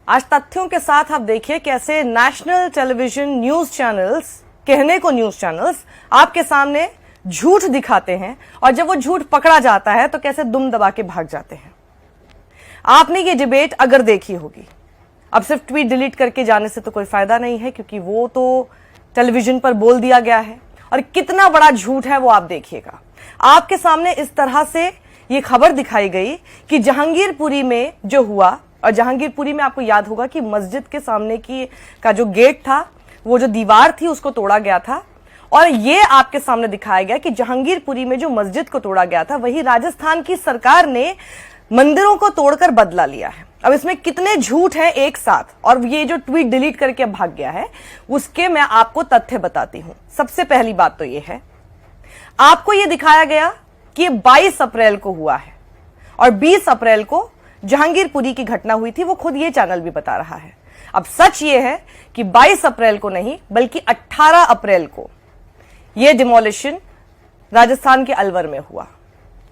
आज तथ्यों के साथ आप देखिए कैसे नेशनल टेलीविजन न्यूज चैनल्स, कहने को न्यूज चैनल्स, आपके सामने झूठ दिखाते हैं और जब वो झूठ पकड़ा जाता है तो कैसे दुम दबा के भाग जाते हैं। आपने ये डिबेट अगर देखी होगी, अब सिर्फ ट्वीट डिलीट करके जाने से तो कोई फायदा नहीं है, क्योंकि वो तो टेलीविजन पर बोल दिया गया है और कितना बड़ा झूठ है वो आप देखिएगा। आपके सामने इस तरह से ये खबर दिखाई गई कि जहांगीरपुरी में जो हुआ, और जहांगीरपुरी में आपको याद होगा कि मस्जिद के सामने का जो गेट था, वो जो दीवार थी उसको तोड़ा गया था, और ये आपके सामने दिखाया गया कि जहांगीरपुरी में जो मस्जिद को तोड़ा गया था वही राजस्थान की सरकार ने मंदिरों को तोड़कर बदला लिया है। अब इसमें कितने झूठ हैं एक साथ, और ये जो ट्वीट डिलीट करके भाग गया है उसके मैं आपको तथ्य बताती हूं। सबसे पहली बात तो ये है, आपको ये दिखाया गया कि 22 अप्रैल को हुआ है और 20 अप्रैल को जहांगीरपुरी की घटना हुई थी, वो खुद ये चैनल भी बता रहा है। अब सच ये है कि 22 अप्रैल को नहीं बल्कि 18 अप्रैल को ये डिमोलिशन राजस्थान के अलवर में हुआ।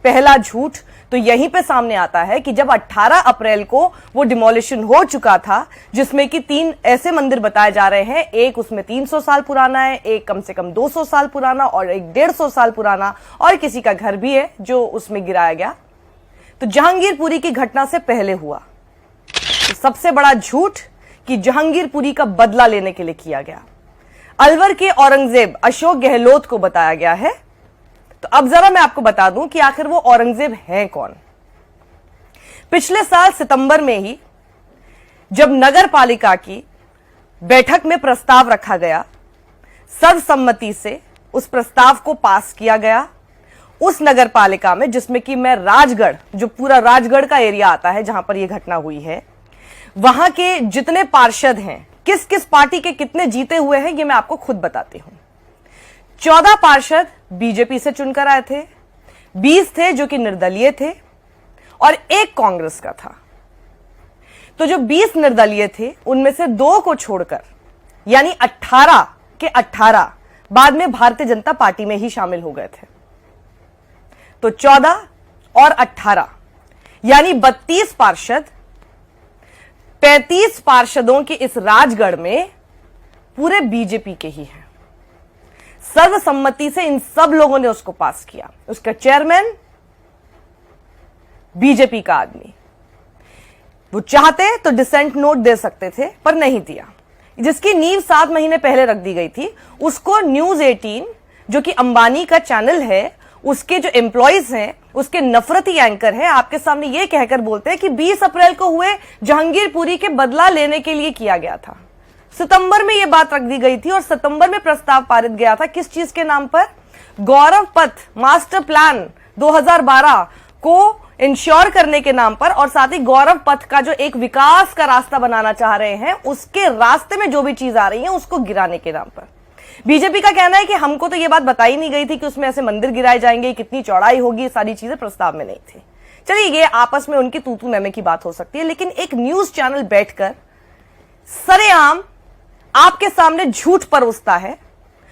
पहला झूठ तो यहीं पे सामने आता है कि जब 18 अप्रैल को वो डिमोलिशन हो चुका था, जिसमें कि 3 ऐसे मंदिर बताए जा रहे हैं, एक उसमें 300 साल पुराना है, एक कम से कम 200 साल पुराना और एक 150 साल पुराना, और किसी का घर भी है जो उसमें गिराया गया। तो जहांगीरपुरी की घटना से पहले हुआ। तो सबसे बड़ा झूठ कि जहांगीरपुरी का बदला लेने के लिए किया गया। अलवर के औरंगजेब अशोक गहलोत को बताया गया है। तो अब जरा मैं आपको बता दूं कि आखिर वो औरंगजेब हैं कौन। पिछले साल सितंबर में ही जब नगर पालिका की बैठक में प्रस्ताव रखा गया, सर्वसम्मति से उस प्रस्ताव को पास किया गया। उस नगर पालिका में, जिसमें कि मैं राजगढ़, जो पूरा राजगढ़ का एरिया आता है जहां पर यह घटना हुई है, वहां के जितने पार्षद हैं, किस किस पार्टी के कितने जीते हुए हैं, ये मैं आपको खुद बताती हूं। 14 पार्षद बीजेपी से चुनकर आए थे, 20 थे जो कि निर्दलीय थे और एक कांग्रेस का था। तो जो 20 निर्दलीय थे उनमें से 2 को छोड़कर, यानी 18 के 18 बाद में भारतीय जनता पार्टी में ही शामिल हो गए थे। तो 14 और 18 यानी 32 पार्षद, 35 पार्षदों के इस राजगढ़ में पूरे बीजेपी के ही हैं। सर्वसम्मति से इन सब लोगों ने उसको पास किया। उसका चेयरमैन बीजेपी का आदमी। वो चाहते तो डिसेंट नोट दे सकते थे पर नहीं दिया। जिसकी नींव 7 महीने पहले रख दी गई थी, उसको न्यूज 18 जो कि अंबानी का चैनल है, उसके जो एम्प्लॉइज हैं, उसके नफरती एंकर हैं, आपके सामने यह कहकर बोलते हैं कि 20 अप्रैल को हुए जहांगीरपुरी के बदला लेने के लिए किया गया था। सितंबर में यह बात रख दी गई थी और सितंबर में प्रस्ताव पारित गया था। किस चीज के नाम पर? गौरव पथ मास्टर प्लान 2012 को इंश्योर करने के नाम पर, और साथ ही गौरव पथ का जो एक विकास का रास्ता बनाना चाह रहे हैं, उसके रास्ते में जो भी चीज आ रही है उसको गिराने के नाम पर। बीजेपी का कहना है कि हमको तो यह बात बताई नहीं गई थी कि उसमें ऐसे मंदिर गिराए जाएंगे, कितनी चौड़ाई होगी, सारी चीजें प्रस्ताव में नहीं थी। चलिए, ये आपस में उनकी तू तू मैं मैं की बात हो सकती है, लेकिन एक न्यूज चैनल बैठकर सरेआम आपके सामने झूठ परोसता है।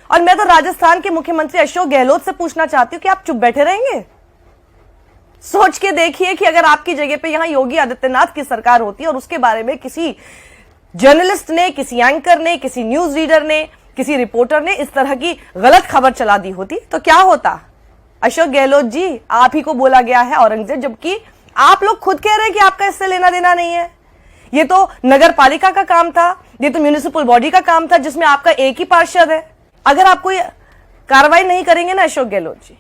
और मैं तो राजस्थान के मुख्यमंत्री अशोक गहलोत से पूछना चाहती हूं कि आप चुप बैठे रहेंगे? सोच के देखिए कि अगर आपकी जगह पे यहां योगी आदित्यनाथ की सरकार होती और उसके बारे में किसी जर्नलिस्ट ने, किसी एंकर ने, किसी न्यूज रीडर ने, किसी रिपोर्टर ने इस तरह की गलत खबर चला दी होती तो क्या होता? अशोक गहलोत जी, आप ही को बोला गया है औरंगजेब, जबकि आप लोग खुद कह रहे हैं कि आपका इससे लेना देना नहीं है। ये तो नगर पालिका का काम था, ये तो म्यूनिसिपल बॉडी का काम था जिसमें आपका एक ही पार्षद है। अगर आप कोई कार्रवाई नहीं करेंगे ना अशोक गहलोत जी,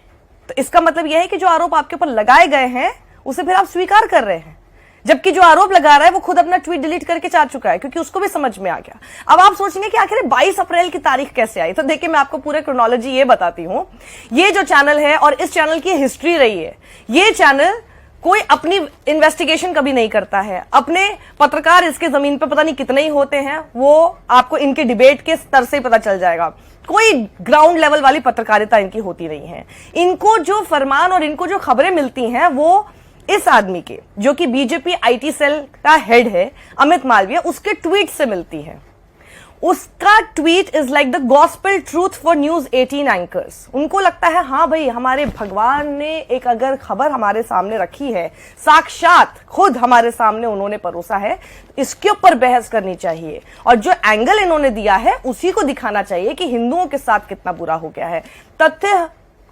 तो इसका मतलब यह है कि जो आरोप आपके ऊपर लगाए गए हैं उसे फिर आप स्वीकार कर रहे हैं, जबकि जो आरोप लगा रहा है वो खुद अपना ट्वीट डिलीट करके जा चुका है, क्योंकि उसको भी समझ में आ गया। अब आप सोचेंगे कि आखिर 22 अप्रैल की तारीख कैसे आई, तो देखिए मैं आपको पूरे क्रोनोलॉजी ये बताती हूं। ये जो चैनल है और इस चैनल की हिस्ट्री रही है, ये चैनल कोई अपनी इन्वेस्टिगेशन कभी नहीं करता है। अपने पत्रकार इसके जमीन पर पता नहीं कितने ही होते हैं, वो आपको इनके डिबेट के स्तर से पता चल जाएगा। कोई ग्राउंड लेवल वाली पत्रकारिता इनकी होती नहीं है। इनको जो फरमान और इनको जो खबरें मिलती हैं वो इस आदमी के, जो कि बीजेपी आईटी सेल का हेड है, अमित मालवीय, उसके ट्वीट से मिलती है। उसका tweet is like the gospel truth for news 18 anchors. उनको लगता है हाँ भाई, हमारे भगवान ने एक अगर खबर हमारे सामने रखी है, साक्षात खुद हमारे सामने उन्होंने परोसा है, इसके ऊपर बहस करनी चाहिए और जो एंगल इन्होंने दिया है उसी को दिखाना चाहिए कि हिंदुओं के साथ कितना बुरा हो गया है। तथ्य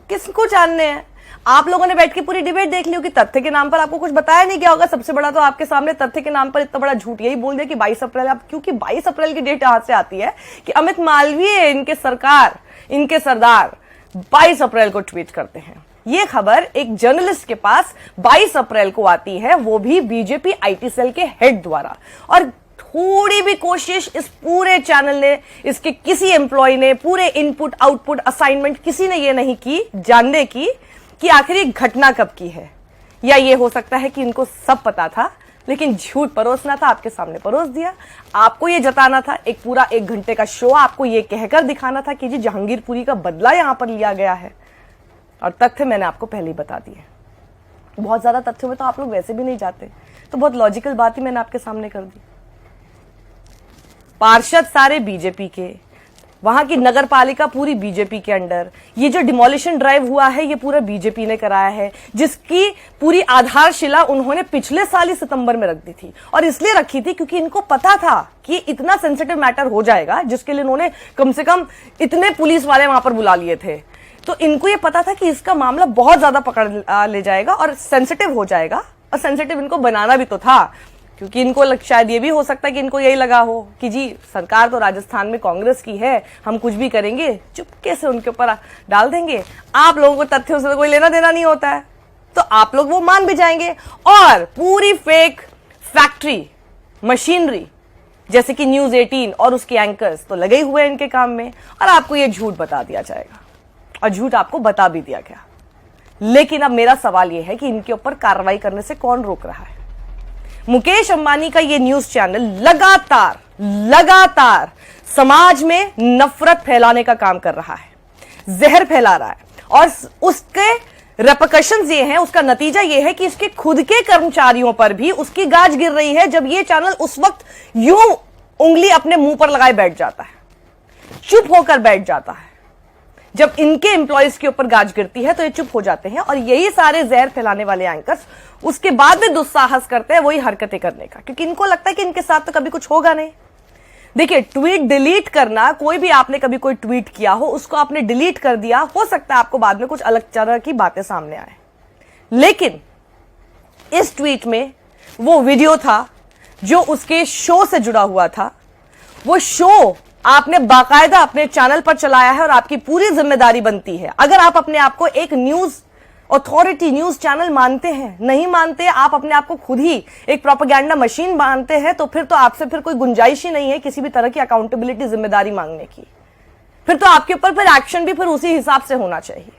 किसको जानने हैं? आप लोगों ने बैठ के पूरी डिबेट देख ली होगी, तथ्य के नाम पर आपको कुछ बताया नहीं गया होगा। सबसे बड़ा तो आपके सामने तथ्य के नाम पर इतना बड़ा झूठ यही बोल दिया कि 22 अप्रैल, आप क्योंकि 22 अप्रैल की डेट यहां से आती है कि अमित मालवीय इनके सरकार, इनके सरदार 22 अप्रैल को ट्वीट करते हैं। ये खबर एक जर्नलिस्ट के पास 22 अप्रैल को आती है, वो भी बीजेपी आईटी सेल के हेड द्वारा। और थोड़ी भी कोशिश इस पूरे चैनल ने, इसके किसी एम्प्लॉय ने, पूरे इनपुट आउटपुट असाइनमेंट किसी ने ये नहीं की जानने की कि आखिर ये घटना कब की है। या ये हो सकता है कि इनको सब पता था लेकिन झूठ परोसना था, आपके सामने परोस दिया। आपको ये जताना था, एक पूरा 1 घंटे का शो आपको ये कहकर दिखाना था कि जी जहांगीरपुरी का बदला यहां पर लिया गया है। और तथ्य मैंने आपको पहले ही बता दिए। बहुत ज्यादा तथ्यों में तो आप लोग वैसे भी नहीं जाते, तो बहुत लॉजिकल बात ही मैंने आपके सामने कर दी। पार्षद सारे बीजेपी के, वहां की नगर पालिका पूरी बीजेपी के अंडर, ये जो डिमोलिशन ड्राइव हुआ है ये पूरा बीजेपी ने कराया है, जिसकी पूरी आधारशिला उन्होंने पिछले साल ही सितंबर में रख दी थी। और इसलिए रखी थी क्योंकि इनको पता था कि इतना सेंसिटिव मैटर हो जाएगा, जिसके लिए उन्होंने कम से कम इतने पुलिस वाले वहां पर बुला लिए थे। तो इनको ये पता था कि इसका मामला बहुत ज्यादा पकड़ ले जाएगा और सेंसिटिव हो जाएगा, और सेंसिटिव इनको बनाना भी तो था, क्योंकि इनको शायद ये भी हो सकता है कि इनको यही लगा हो कि जी सरकार तो राजस्थान में कांग्रेस की है, हम कुछ भी करेंगे चुपके से उनके ऊपर डाल देंगे। आप लोगों को तथ्यों से कोई लेना देना नहीं होता है, तो आप लोग वो मान भी जाएंगे। और पूरी फेक फैक्ट्री मशीनरी जैसे कि न्यूज 18 और उसके एंकर्स तो लगे हुए हैं इनके काम में, और आपको ये झूठ बता दिया जाएगा, और झूठ आपको बता भी दिया गया। लेकिन अब मेरा सवाल यह है कि इनके ऊपर कार्रवाई करने से कौन रोक रहा है? मुकेश अंबानी का ये न्यूज चैनल लगातार समाज में नफरत फैलाने का काम कर रहा है, जहर फैला रहा है, और उसके रेपरकशंस ये हैं, उसका नतीजा ये है कि इसके खुद के कर्मचारियों पर भी उसकी गाज गिर रही है। जब ये चैनल उस वक्त यूं उंगली अपने मुंह पर लगाए बैठ जाता है, चुप होकर बैठ जाता है, जब इनके एम्प्लॉयज के ऊपर गाज गिरती है तो ये चुप हो जाते हैं। और यही सारे जहर फैलाने वाले एंकर्स उसके बाद में दुस्साहस करते हैं वही हरकतें करने का, क्योंकि इनको लगता है कि इनके साथ तो कभी कुछ होगा नहीं। देखिए, ट्वीट डिलीट करना, कोई भी आपने कभी कोई ट्वीट किया हो उसको आपने डिलीट कर दिया, हो सकता है आपको बाद में कुछ अलग तरह की बातें सामने आए, लेकिन इस ट्वीट में वो वीडियो था जो उसके शो से जुड़ा हुआ था। वो शो आपने बाकायदा अपने चैनल पर चलाया है और आपकी पूरी जिम्मेदारी बनती है। अगर आप अपने आप को एक न्यूज अथॉरिटी, न्यूज चैनल मानते हैं, नहीं मानते, आप अपने आप को खुद ही एक प्रोपेगेंडा मशीन मानते हैं, तो फिर तो आपसे फिर कोई गुंजाइश ही नहीं है किसी भी तरह की अकाउंटेबिलिटी, जिम्मेदारी मांगने की। फिर तो आपके ऊपर फिर एक्शन भी फिर उसी हिसाब से होना चाहिए।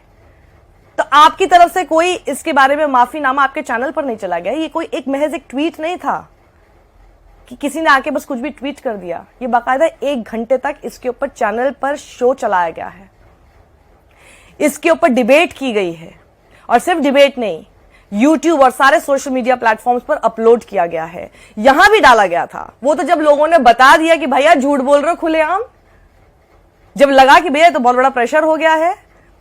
तो आपकी तरफ से कोई इसके बारे में माफीनामा आपके चैनल पर नहीं चला गया। ये कोई एक महज एक ट्वीट नहीं था कि किसी ने आके बस कुछ भी ट्वीट कर दिया। ये बाकायदा 1 घंटे तक इसके ऊपर चैनल पर शो चलाया गया है, इसके ऊपर डिबेट की गई है, और सिर्फ डिबेट नहीं, यूट्यूब और सारे सोशल मीडिया प्लेटफॉर्म्स पर अपलोड किया गया है, यहां भी डाला गया था। वो तो जब लोगों ने बता दिया कि भैया झूठ बोल रहे हो खुलेआम, जब लगा कि भैया तो बहुत बड़ा प्रेशर हो गया है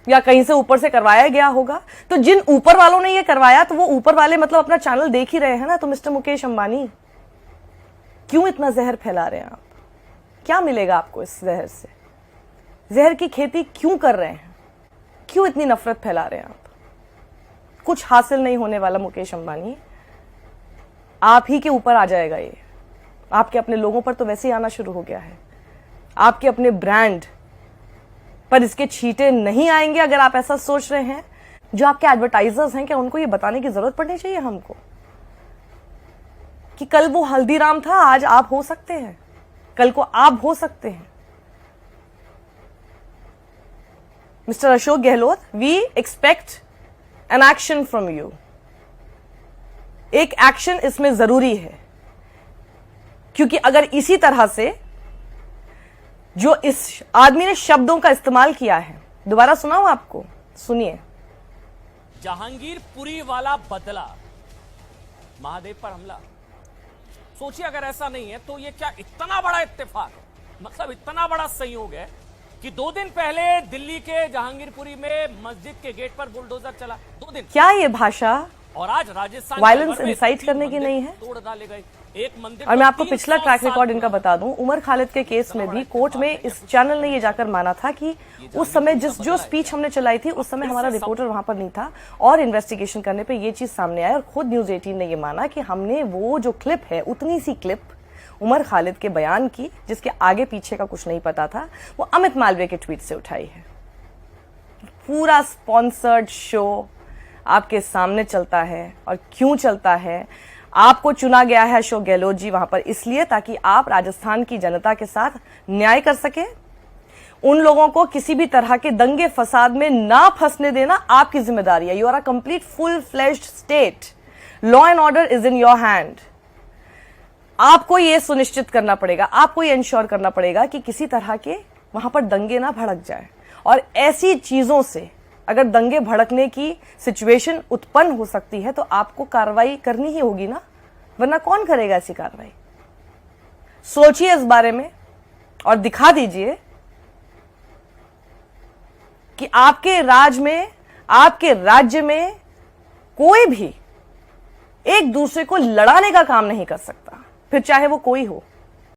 या कहीं से ऊपर से करवाया गया होगा, तो जिन ऊपर वालों ने ये करवाया तो वो ऊपर वाले मतलब अपना चैनल देख ही रहे हैं ना। तो मिस्टर मुकेश अंबानी, क्यों इतना जहर फैला रहे हैं आप? क्या मिलेगा आपको इस जहर से? जहर की खेती क्यों कर रहे हैं? क्यों इतनी नफरत फैला रहे हैं आप? कुछ हासिल नहीं होने वाला मुकेश अंबानी, आप ही के ऊपर आ जाएगा ये। आपके अपने लोगों पर तो वैसे ही आना शुरू हो गया है, आपके अपने ब्रांड पर इसके छींटे नहीं आएंगे अगर आप ऐसा सोच रहे हैं। जो आपके एडवर्टाइजर्स हैं, क्या उनको ये बताने की जरूरत पड़नी चाहिए हमको कि कल वो हल्दीराम था, आज आप हो सकते हैं, कल को आप हो सकते हैं। Mister Ashok Gehlot, we expect an action from you. एक एक्शन इसमें जरूरी है, क्योंकि अगर इसी तरह से जो इस आदमी ने शब्दों का इस्तेमाल किया है, दोबारा सुनाऊं आपको, सुनिए। जहांगीरपुरी वाला बदला, महादेव पर हमला। सोचिए अगर ऐसा नहीं है तो ये क्या इतना बड़ा इत्तेफाक है मतलब इतना बड़ा संयोग है कि 2 दिन पहले दिल्ली के जहांगीरपुरी में मस्जिद के गेट पर बुलडोजर चला, 2 दिन। क्या ये भाषा और आज राजस्थान वायलेंस इंसाइट करने की नहीं है? तोड़ डाले गए एक मंदिर। और मैं आपको पिछला ट्रैक रिकॉर्ड इनका बता दूं, उमर खालिद के केस में भी कोर्ट में इस चैनल ने ये जाकर माना था कि उस समय जो स्पीच हमने चलाई थी उस समय हमारा रिपोर्टर वहां पर नहीं था, और इन्वेस्टिगेशन करने पे ये चीज सामने आई और खुद न्यूज 18 ने ये माना कि हमने वो जो क्लिप है, उतनी सी क्लिप उमर खालिद के बयान की जिसके आगे पीछे का कुछ नहीं पता था, वो अमित मालवीय के ट्वीट से उठाई है। पूरा स्पॉन्सर्ड शो आपके सामने चलता है। और क्यों चलता है? आपको चुना गया है अशोक गहलोत जी वहां पर इसलिए ताकि आप राजस्थान की जनता के साथ न्याय कर सके। उन लोगों को किसी भी तरह के दंगे फसाद में ना फंसने देना आपकी जिम्मेदारी है। You are a complete full fledged state, law and order is in your hand. आपको यह सुनिश्चित करना पड़ेगा, आपको यह इंश्योर करना पड़ेगा कि किसी तरह के वहां पर दंगे ना भड़क जाए। और ऐसी चीजों से अगर दंगे भड़कने की सिचुएशन उत्पन्न हो सकती है तो आपको कार्रवाई करनी ही होगी ना, वरना कौन करेगा ऐसी कार्रवाई? सोचिए इस बारे में और दिखा दीजिए कि आपके राज में, आपके राज्य में कोई भी एक दूसरे को लड़ाने का काम नहीं कर सकता, फिर चाहे वो कोई हो।